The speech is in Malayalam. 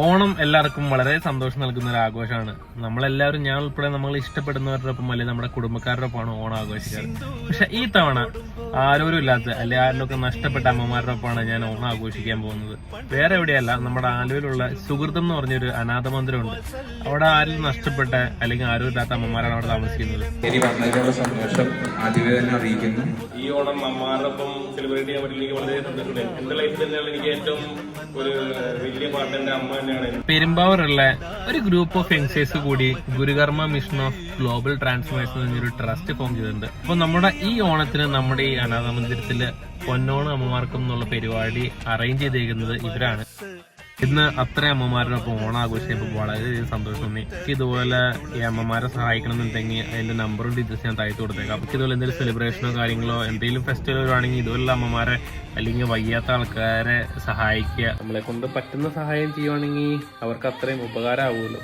ഓണം എല്ലാവർക്കും വളരെ സന്തോഷം നൽകുന്ന ഒരു ആഘോഷമാണ്. നമ്മളെല്ലാവരും, ഞാൻ ഉൾപ്പെടെ നമ്മൾ ഇഷ്ടപ്പെടുന്നവരുടെ ഒപ്പം അല്ലെങ്കിൽ നമ്മുടെ കുടുംബക്കാരുടെ ഒപ്പമാണ് ഓണം ആഘോഷിക്കാറ്. പക്ഷെ ഈ തവണ ആരോരും ഇല്ലാത്ത അല്ലെങ്കിൽ ആരിലൊക്കെ നഷ്ടപ്പെട്ട അമ്മമാരുടെ ഒപ്പമാണ് ഞാൻ ഓണം ആഘോഷിക്കാൻ പോകുന്നത്. വേറെ എവിടെയല്ല, നമ്മുടെ ആലുവയിലുള്ള സുഹൃതം എന്ന് പറഞ്ഞൊരു അനാഥ മന്ദിരമുണ്ട്. അവിടെ ആരും നഷ്ടപ്പെട്ട അല്ലെങ്കിൽ ആരും ഇല്ലാത്ത അമ്മമാരാണ് അവിടെ താമസിക്കുന്നത്. സന്തോഷം ആദ്യമേ തന്നെ അറിയിക്കുന്നു. ഈ ഓണം അമ്മമാരുടെ ഒപ്പം സെലിബ്രേറ്റ് ചെയ്യാൻ പറ്റില്ലെങ്കിൽ വളരെ സന്തോഷമുണ്ട്. എന്റെ ലൈഫിൽ തന്നെയാണ് എനിക്ക് ഏറ്റവും ഒരു വലിയ പാട്ട് എന്റെ അമ്മ തന്നെയാണ്. പെരുമ്പാവൂരുള്ള ഒരു ഗ്രൂപ്പ് ഓഫ് യങ്സ്റ്റേഴ്സ് കൂടി ഗുരുകർമ്മ മിഷൻ ഓഫ് ഗ്ലോബൽ ട്രാൻസ്ഫോർമേഷൻ എന്നൊരു ട്രസ്റ്റ് ഫോം ചെയ്തിട്ടുണ്ട്. അപ്പൊ നമ്മുടെ ഈ ഓണത്തിന് നമ്മുടെ ഈ അനാഥ മന്ദിരത്തില് പൊന്നോണം അമ്മമാർക്കും എന്നുള്ള പരിപാടി അറേഞ്ച് ചെയ്തേക്കുന്നത് ഇവരാണ്. ഇന്ന് അത്രയും അമ്മമാരുടെ ഒപ്പം ഓണം ആഘോഷിച്ചപ്പോൾ വളരെയധികം സന്തോഷം തോന്നി. ഇതുപോലെ ഈ അമ്മമാരെ സഹായിക്കണമെന്നുണ്ടെങ്കിൽ അതിന്റെ നമ്പറും ഡീറ്റെയിൽസ് ഞാൻ താഴ്ത്തു കൊടുത്തേക്കാം. അപ്പൊ ഇതുപോലെ എന്തെങ്കിലും സെലിബ്രേഷനോ കാര്യങ്ങളോ എന്തെങ്കിലും ഫെസ്റ്റിവൽ വരുവാണെങ്കിൽ ഇതുപോലുള്ള അമ്മമാരെ അല്ലെങ്കിൽ വയ്യാത്ത ആൾക്കാരെ സഹായിക്കുക. നമ്മളെ കൊണ്ട് പറ്റുന്ന സഹായം ചെയ്യുവാണെങ്കിൽ അവർക്ക് അത്രയും ഉപകാരമാവുമല്ലോ.